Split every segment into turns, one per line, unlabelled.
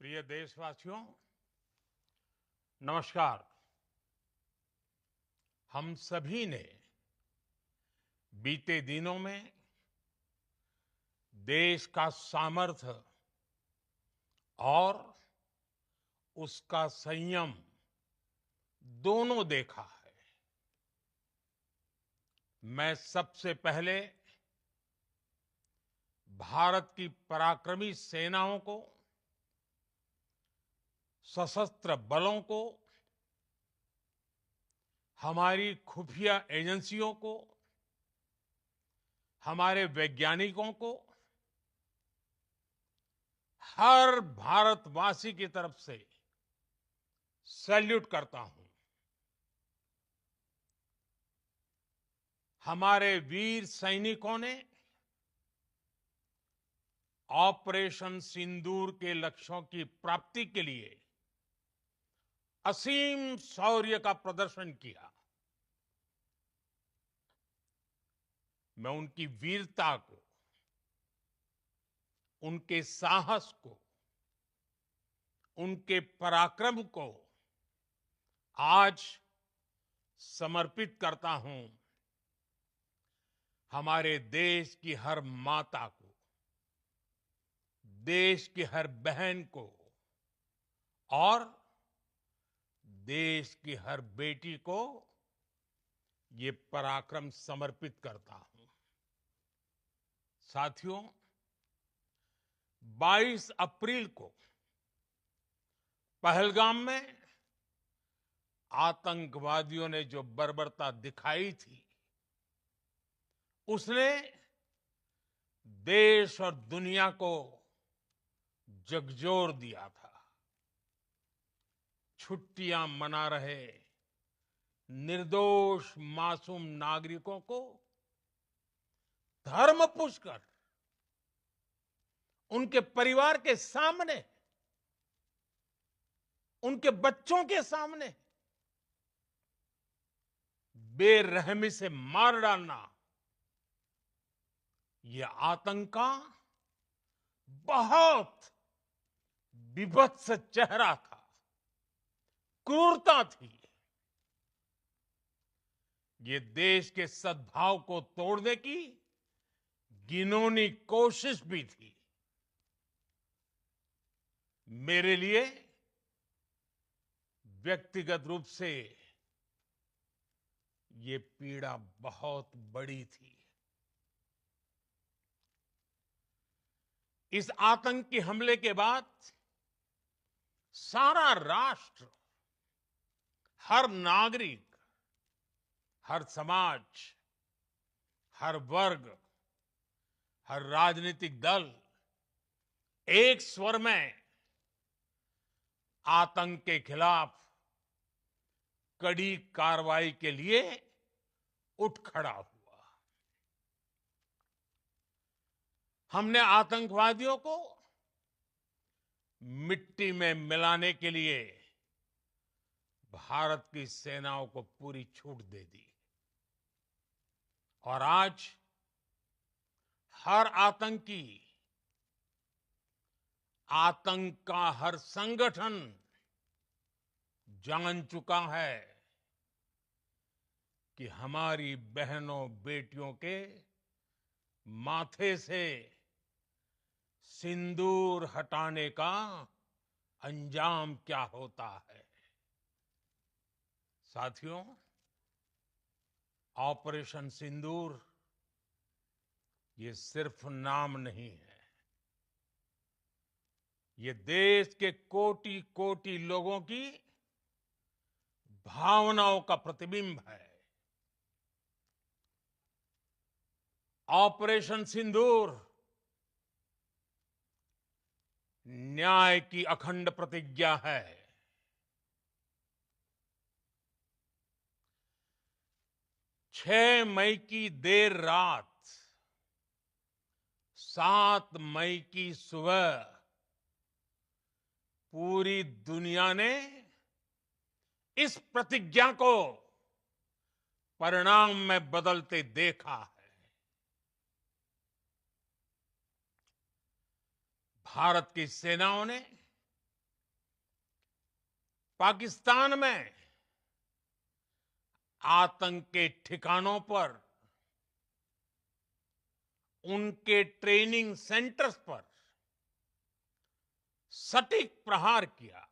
प्रिय देशवासियों, नमस्कार। हम सभी ने बीते दिनों में देश का सामर्थ्य और उसका संयम दोनों देखा है। मैं सबसे पहले भारत की पराक्रमी सेनाओं को, सशस्त्र बलों को, हमारी खुफिया एजेंसियों को, हमारे वैज्ञानिकों को, हर भारतवासी की तरफ से सैल्यूट करता हूं। हमारे वीर सैनिकों ने ऑपरेशन सिंदूर के लक्ष्यों की प्राप्ति के लिए असीम शौर्य का प्रदर्शन किया। मैं उनकी वीरता को, उनके साहस को, उनके पराक्रम को आज समर्पित करता हूं हमारे देश की हर माता को, देश की हर बहन को और देश की हर बेटी को ये पराक्रम समर्पित करता हूं। साथियों, 22 अप्रैल को पहलगाम में आतंकवादियों ने जो बर्बरता दिखाई थी, उसने देश और दुनिया को झकझोर दिया था। छुट्टियां मना रहे निर्दोष मासूम नागरिकों को धर्म पूछकर उनके परिवार के सामने, उनके बच्चों के सामने बेरहमी से मार डालना, यह आतंक का बहुत विभत्स चेहरा था, क्रूरता थी। ये देश के सद्भाव को तोड़ने की घिनौनी कोशिश भी थी। मेरे लिए व्यक्तिगत रूप से ये पीड़ा बहुत बड़ी थी। इस आतंकी हमले के बाद सारा राष्ट्र, हर नागरिक, हर समाज, हर वर्ग, हर राजनीतिक दल एक स्वर में आतंक के खिलाफ कड़ी कार्रवाई के लिए उठ खड़ा हुआ। हमने आतंकवादियों को मिट्टी में मिलाने के लिए भारत की सेनाओं को पूरी छूट दे दी और आज हर आतंकी, आतंक का हर संगठन जान चुका है कि हमारी बहनों बेटियों के माथे से सिंदूर हटाने का अंजाम क्या होता है। साथियों, ऑपरेशन सिंदूर ये सिर्फ नाम नहीं है, ये देश के कोटि कोटि लोगों की भावनाओं का प्रतिबिंब है। ऑपरेशन सिंदूर न्याय की अखंड प्रतिज्ञा है। 6 मई की देर रात, 7 मई की सुबह पूरी दुनिया ने इस प्रतिज्ञा को परिणाम में बदलते देखा है। भारत की सेनाओं ने पाकिस्तान में आतंक के ठिकानों पर, उनके ट्रेनिंग सेंटर्स पर सटीक प्रहार किया।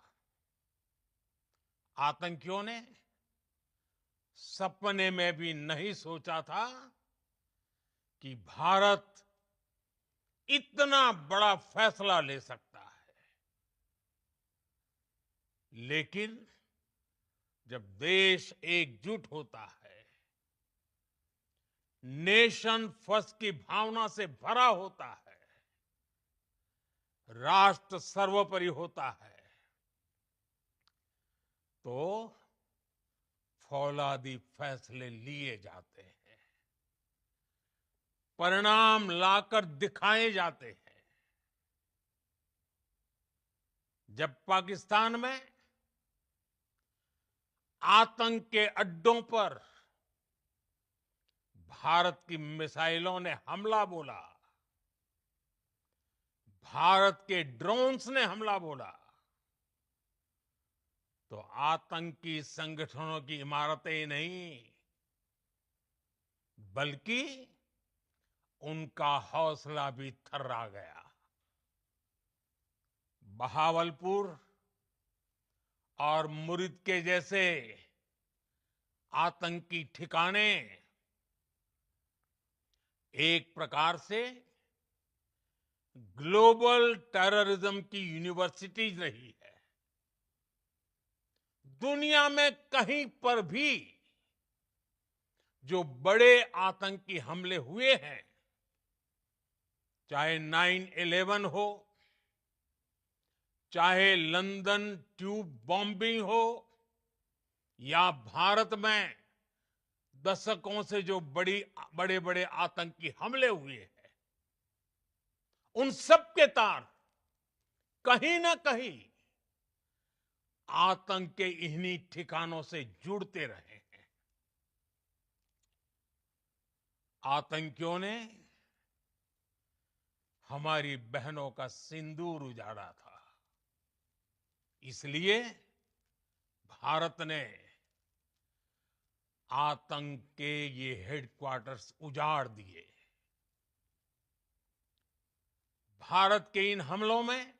आतंकियों ने सपने में भी नहीं सोचा था कि भारत इतना बड़ा फैसला ले सकता है। लेकिन जब देश एकजुट होता है, नेशन फर्स्ट की भावना से भरा होता है, राष्ट्र सर्वोपरि होता है, तो फौलादी फैसले लिए जाते हैं, परिणाम लाकर दिखाए जाते हैं। जब पाकिस्तान में आतंक के अड्डों पर भारत की मिसाइलों ने हमला बोला, भारत के ड्रोन्स ने हमला बोला, तो आतंकी संगठनों की इमारतें नहीं, बल्कि उनका हौसला भी थर्रा गया। बहावलपुर और मुरिद के जैसे आतंकी ठिकाने एक प्रकार से ग्लोबल टेररिज्म की यूनिवर्सिटीज रही है। दुनिया में कहीं पर भी जो बड़े आतंकी हमले हुए हैं, चाहे 9/11 हो, चाहे लंदन ट्यूब बॉम्बिंग हो, या भारत में दशकों से जो बड़े बड़े आतंकी हमले हुए हैं, उन सब के तार कहीं ना कहीं आतंक के इन्हीं ठिकानों से जुड़ते रहे हैं। आतंकियों ने हमारी बहनों का सिंदूर उजाड़ा था, इसलिए भारत ने आतंक के ये हेडक्वार्टर्स उजाड़ दिए। भारत के इन हमलों में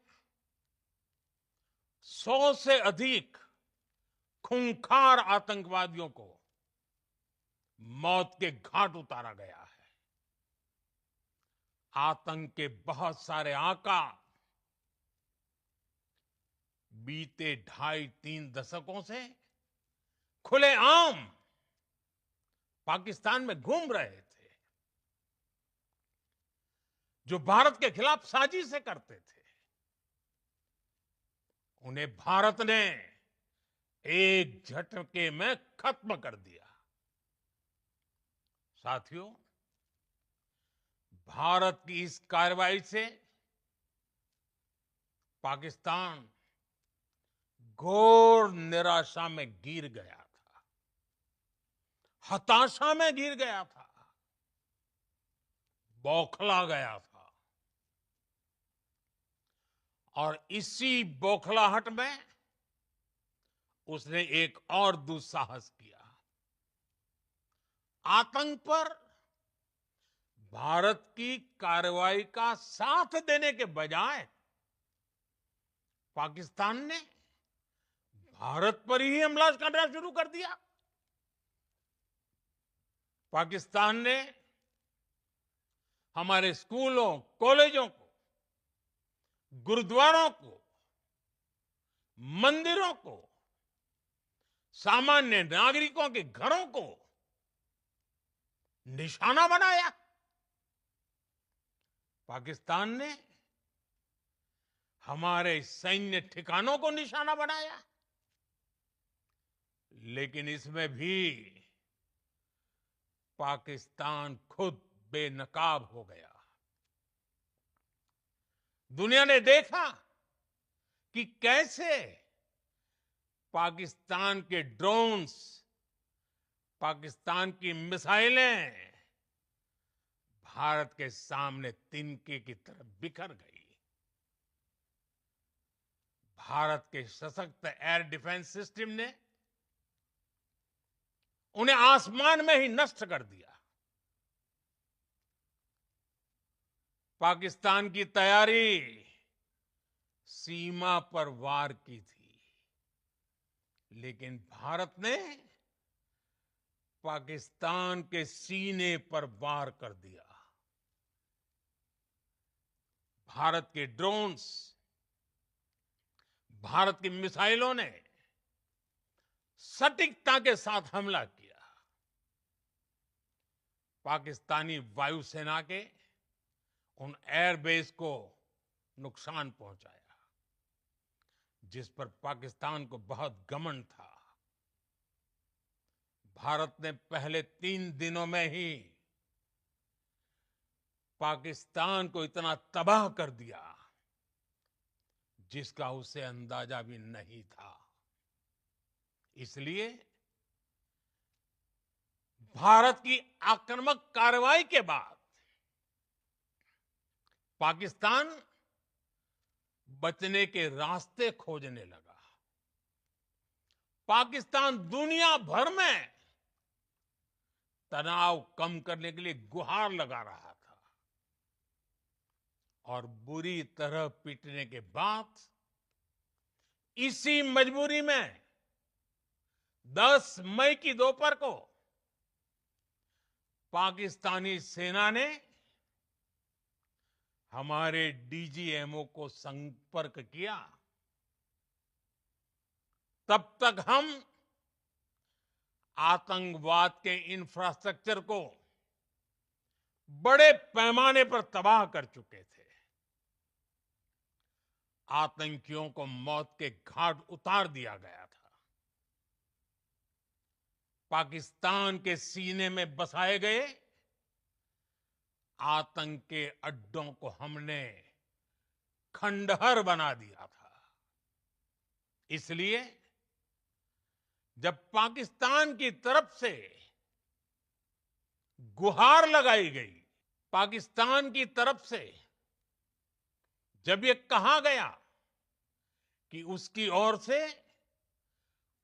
100 से अधिक खूंखार आतंकवादियों को मौत के घाट उतारा गया है। आतंक के बहुत सारे आका बीते 2.5-3 दशकों से खुलेआम पाकिस्तान में घूम रहे थे, जो भारत के खिलाफ साजिशें करते थे। उन्हें भारत ने एक झटके में खत्म कर दिया। साथियों, भारत की इस कार्रवाई से पाकिस्तान घोर निराशा में गिर गया था, हताशा में गिर गया था, बौखला गया था। और इसी बौखलाहट में उसने एक और दुस्साहस किया। आतंक पर भारत की कार्रवाई का साथ देने के बजाय पाकिस्तान ने भारत पर ही हमला करना शुरू कर दिया। पाकिस्तान ने हमारे स्कूलों, कॉलेजों को, गुरुद्वारों को, मंदिरों को, सामान्य नागरिकों के घरों को निशाना बनाया। पाकिस्तान ने हमारे सैन्य ठिकानों को निशाना बनाया। लेकिन इसमें भी पाकिस्तान खुद बेनकाब हो गया। दुनिया ने देखा कि कैसे पाकिस्तान के ड्रोन्स, पाकिस्तान की मिसाइलें भारत के सामने तिनके की तरह बिखर गई। भारत के सशक्त एयर डिफेंस सिस्टम ने उन्हें आसमान में ही नष्ट कर दिया। पाकिस्तान की तैयारी सीमा पर वार की थी, लेकिन भारत ने पाकिस्तान के सीने पर वार कर दिया। भारत के ड्रोन्स, भारत की मिसाइलों ने सटीकता के साथ हमला किया। पाकिस्तानी वायुसेना के उन एयरबेस को नुकसान पहुंचाया, जिस पर पाकिस्तान को बहुत घमंड था। भारत ने पहले 3 दिनों में ही पाकिस्तान को इतना तबाह कर दिया जिसका उसे अंदाजा भी नहीं था। इसलिए भारत की आक्रामक कार्रवाई के बाद पाकिस्तान बचने के रास्ते खोजने लगा। पाकिस्तान दुनिया भर में तनाव कम करने के लिए गुहार लगा रहा था, और बुरी तरह पीटने के बाद इसी मजबूरी में 10 मई की दोपहर को पाकिस्तानी सेना ने हमारे डीजीएमओ को संपर्क किया। तब तक हम आतंकवाद के इंफ्रास्ट्रक्चर को बड़े पैमाने पर तबाह कर चुके थे। आतंकियों को मौत के घाट उतार दिया गया था। पाकिस्तान के सीने में बसाए गए आतंक के अड्डों को हमने खंडहर बना दिया था। इसलिए जब पाकिस्तान की तरफ से गुहार लगाई गई, पाकिस्तान की तरफ से जब ये कहा गया कि उसकी ओर से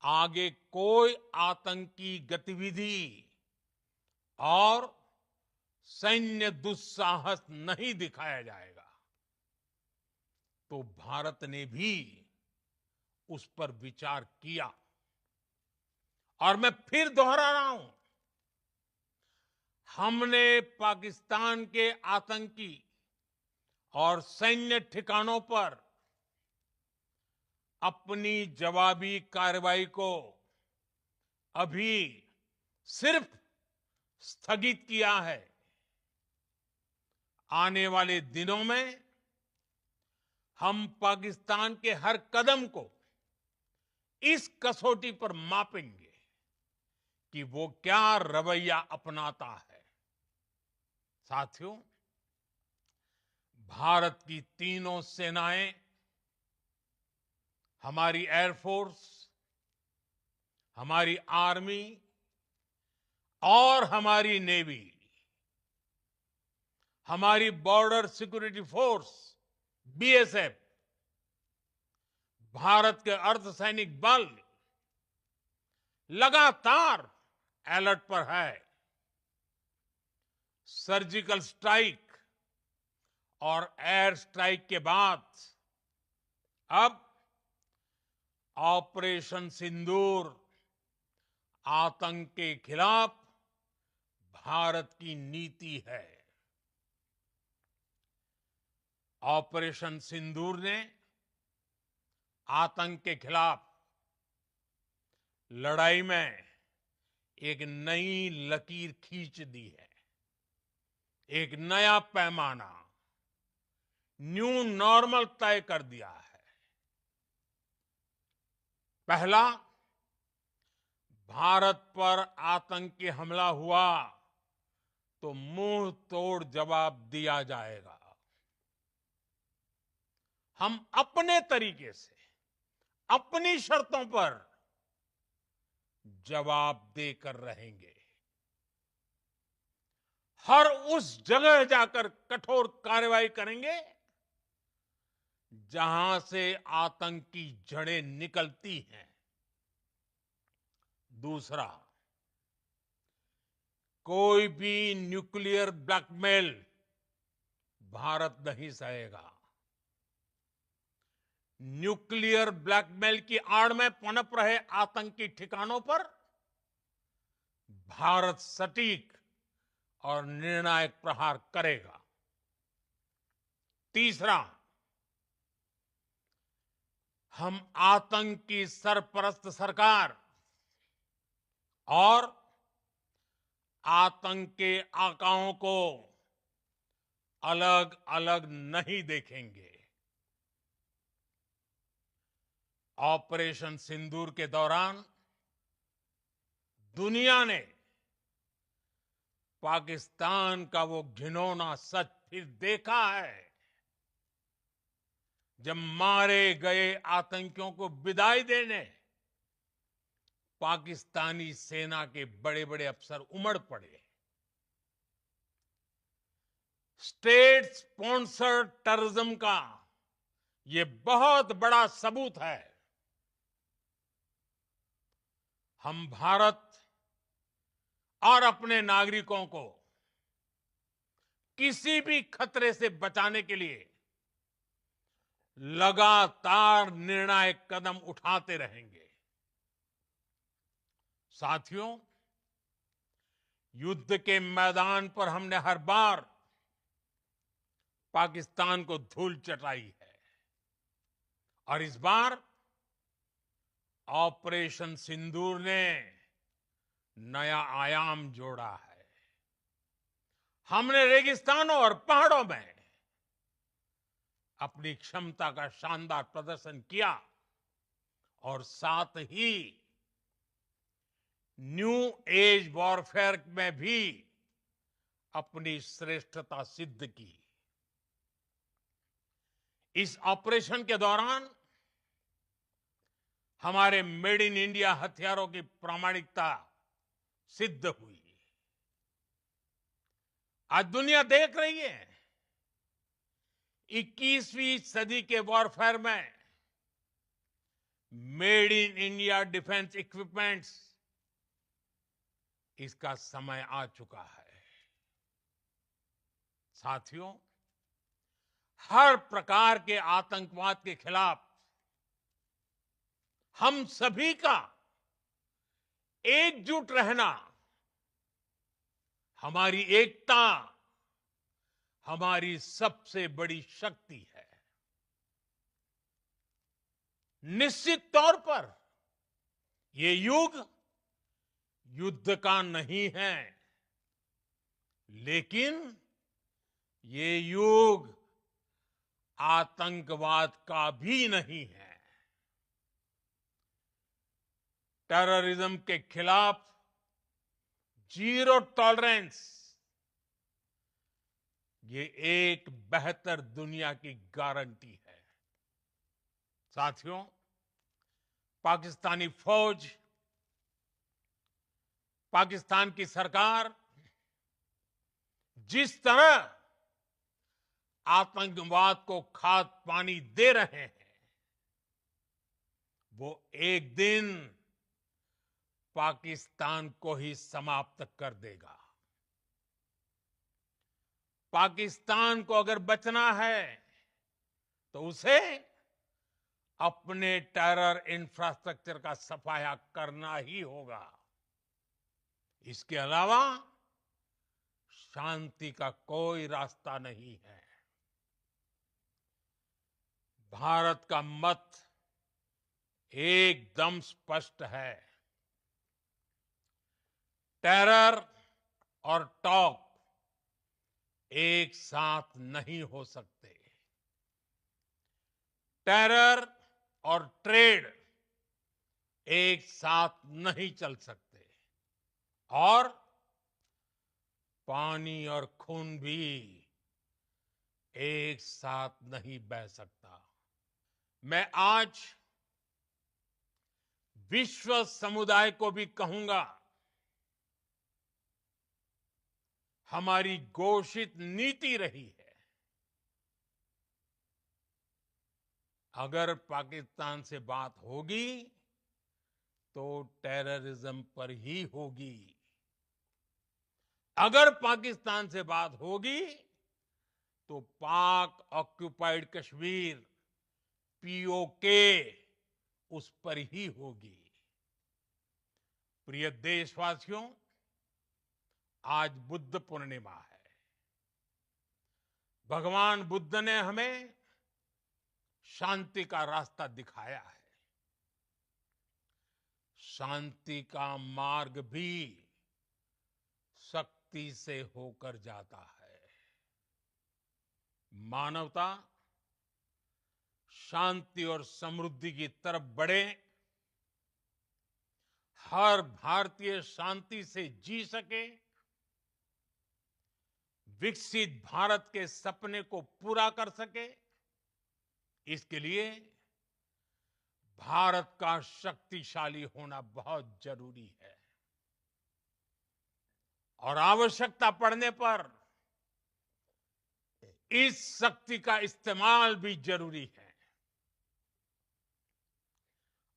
आगे कोई आतंकी गतिविधि और सैन्य दुस्साहस नहीं दिखाया जाएगा, तो भारत ने भी उस पर विचार किया। और मैं फिर दोहरा रहा हूं, हमने पाकिस्तान के आतंकी और सैन्य ठिकानों पर अपनी जवाबी कार्रवाई को अभी सिर्फ स्थगित किया है। आने वाले दिनों में हम पाकिस्तान के हर कदम को इस कसौटी पर मापेंगे कि वो क्या रवैया अपनाता है। साथियों, भारत की तीनों सेनाएं, हमारी एयरफोर्स, हमारी आर्मी और हमारी नेवी, हमारी border security force BSF, Bharat के अर्धसैनिक बल लगातार अलर्ट पर है। सर्जिकल स्ट्राइक और एयर स्ट्राइक के बाद अब ऑपरेशन सिंदूर आतंक के खिलाफ भारत की नीति है। ऑपरेशन सिंदूर ने आतंक के खिलाफ लड़ाई में एक नई लकीर खींच दी है। एक नया पैमाना, न्यू नॉर्मल तय कर दिया है। पहला, भारत पर आतंकी हमला हुआ तो मुंह तोड़ जवाब दिया जाएगा। हम अपने तरीके से, अपनी शर्तों पर जवाब देकर रहेंगे। हर उस जगह जाकर कठोर कार्रवाई करेंगे जहां से आतंक की जड़ें निकलती हैं। दूसरा, कोई भी न्यूक्लियर ब्लैकमेल भारत नहीं सहेगा। न्यूक्लियर ब्लैकमेल की आड़ में पनप रहे आतंकी ठिकानों पर भारत सटीक और निर्णायक प्रहार करेगा। तीसरा, हम आतंक की सरपरस्त सरकार और आतंक के आकाओं को अलग अलग नहीं देखेंगे। ऑपरेशन सिंदूर के दौरान दुनिया ने पाकिस्तान का वो घिनौना सच फिर देखा है, जब मारे गए आतंकियों को विदाई देने पाकिस्तानी सेना के बड़े बड़े अफसर उमड़ पड़े। स्टेट स्पॉन्सर्ड टेररिज्म का ये बहुत बड़ा सबूत है। हम भारत और अपने नागरिकों को किसी भी खतरे से बचाने के लिए लगातार निर्णायक कदम उठाते रहेंगे। साथियों, युद्ध के मैदान पर हमने हर बार पाकिस्तान को धूल चटाई है और इस बार ऑपरेशन सिंदूर ने नया आयाम जोड़ा है। हमने रेगिस्तानों और पहाड़ों में अपनी क्षमता का शानदार प्रदर्शन किया और साथ ही न्यू एज वॉरफेयर में भी अपनी श्रेष्ठता सिद्ध की। इस ऑपरेशन के दौरान हमारे मेड इन इंडिया हथियारों की प्रामाणिकता सिद्ध हुई। आज दुनिया देख रही है 21वीं सदी के वॉरफेयर में made in India defence equipments, इसका समय आ चुका है। साथियों, हर प्रकार के आतंकवाद के खिलाफ हम सभी का एकजुट रहना हमारी एकता, हमारी सबसे बड़ी शक्ति है। निश्चित तौर पर ये युग युद्ध का नहीं है, लेकिन ये युग आतंकवाद का भी नहीं है। टेररिज्म के खिलाफ जीरो टॉलरेंस, ये एक बेहतर दुनिया की गारंटी है। साथियों, पाकिस्तानी फौज, पाकिस्तान की सरकार जिस तरह आतंकवाद को खाद पानी दे रहे हैं, वो एक दिन पाकिस्तान को ही समाप्त कर देगा। पाकिस्तान को अगर बचना है तो उसे अपने टेरर इंफ्रास्ट्रक्चर का सफाया करना ही होगा। इसके अलावा शांति का कोई रास्ता नहीं है। भारत का मत एकदम स्पष्ट है। टेरर और टॉक एक साथ नहीं हो सकते। टेरर और ट्रेड एक साथ नहीं चल सकते और पानी और खून भी एक साथ नहीं बह सकता। मैं आज विश्व समुदाय को भी कहूंगा, हमारी घोषित नीति रही है अगर पाकिस्तान से बात होगी तो टेररिज्म पर ही होगी। अगर पाकिस्तान से बात होगी तो पाक ऑक्युपाइड कश्मीर पीओके उस पर ही होगी। प्रिय देशवासियों, आज बुद्ध पूर्णिमा है। भगवान बुद्ध ने हमें शांति का रास्ता दिखाया है। शांति का मार्ग भी शक्ति से होकर जाता है। मानवता शांति और समृद्धि की तरफ बढ़े, हर भारतीय शांति से जी सके, विकसित भारत के सपने को पूरा कर सके, इसके लिए भारत का शक्तिशाली होना बहुत जरूरी है। और आवश्यकता पड़ने पर इस शक्ति का इस्तेमाल भी जरूरी है।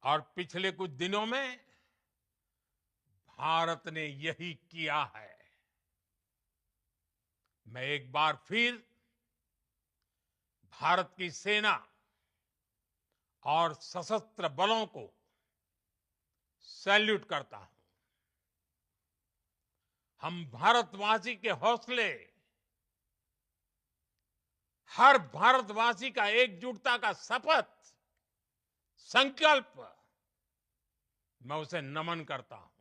और पिछले कुछ दिनों में भारत ने यही किया है। मैं एक बार फिर भारत की सेना और सशस्त्र बलों को सैल्यूट करता हूं। हम भारतवासी के हौसले, हर भारतवासी का एकजुटता का शपथ, संकल्प, मैं उसे नमन करता हूं।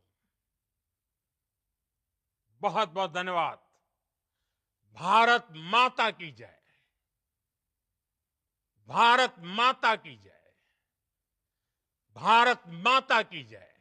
बहुत बहुत धन्यवाद। भारत माता की जय। भारत माता की जय। भारत माता की जय।